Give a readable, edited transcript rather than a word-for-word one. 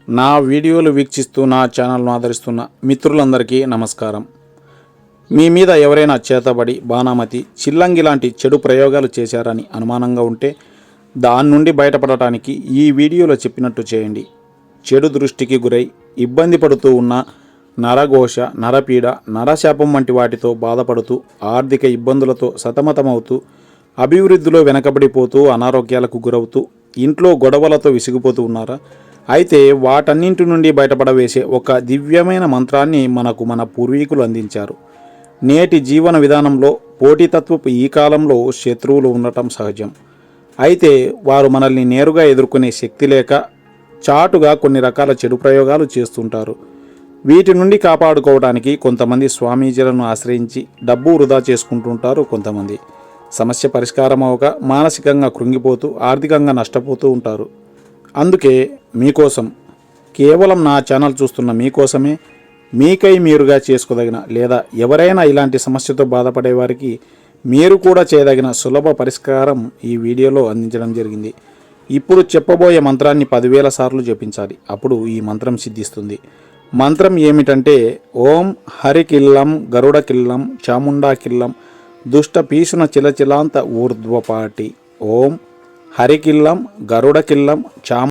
నా వీడియోలు వీక్షిస్తూ నా ఛానల్ను ఆదరిస్తున్న మిత్రులందరికీ నమస్కారం. మీ మీద ఎవరైనా చేతబడి, బాణామతి, చిల్లంగి లాంటి చెడు ప్రయోగాలు చేశారని అనుమానంగా ఉంటే దాని నుండి బయటపడటానికి ఈ వీడియోలో చెప్పినట్టు చేయండి. చెడు దృష్టికి గురై ఇబ్బంది పడుతూ ఉన్న నరఘోష, నరపీడ, నరశాపం వంటి వాటితో బాధపడుతూ ఆర్థిక ఇబ్బందులతో సతమతమవుతూ అభివృద్ధిలో వెనకబడిపోతూ అనారోగ్యాలకు గురవుతూ ఇంట్లో గొడవలతో విసిగిపోతూ ఉన్నారా? అయితే వాటన్నింటి నుండి బయటపడవేసే ఒక దివ్యమైన మంత్రాన్ని మనకు మన పూర్వీకులు అందించారు. నేటి జీవన విధానంలో పోటీతత్వపు ఈ కాలంలో శత్రువులు ఉండటం సహజం. అయితే వారు మనల్ని నేరుగా ఎదుర్కొనే శక్తి లేక చాటుగా కొన్ని రకాల చెడు ప్రయోగాలు చేస్తుంటారు. వీటి నుండి కాపాడుకోవడానికి కొంతమంది స్వామీజీలను ఆశ్రయించి డబ్బు వృధా చేసుకుంటుంటారు. కొంతమంది సమస్య పరిష్కారం అవ్వక మానసికంగా కృంగిపోతూ ఆర్థికంగా నష్టపోతూ ఉంటారు. అందుకే మీకోసం, కేవలం నా ఛానల్ చూస్తున్న మీకోసమే, మీకై మీరుగా చేసుకోదగిన లేదా ఎవరైనా ఇలాంటి సమస్యతో బాధపడే వారికి మీరు కూడా చేయదగిన సులభ పరిష్కారం ఈ వీడియోలో అందించడం జరిగింది. ఇప్పుడు చెప్పబోయే మంత్రాన్ని 10,000 సార్లు జపించాలి. అప్పుడు ఈ మంత్రం సిద్ధిస్తుంది. మంత్రం ఏమిటంటే, ఓం హరికిల్లం గరుడకిల్లం చాముండాకిల్లం దుష్ట పీసున చిలచిలాంత ఊర్ధ్వపాటి. ఓం హరికిల్లం గరుడకిల్లం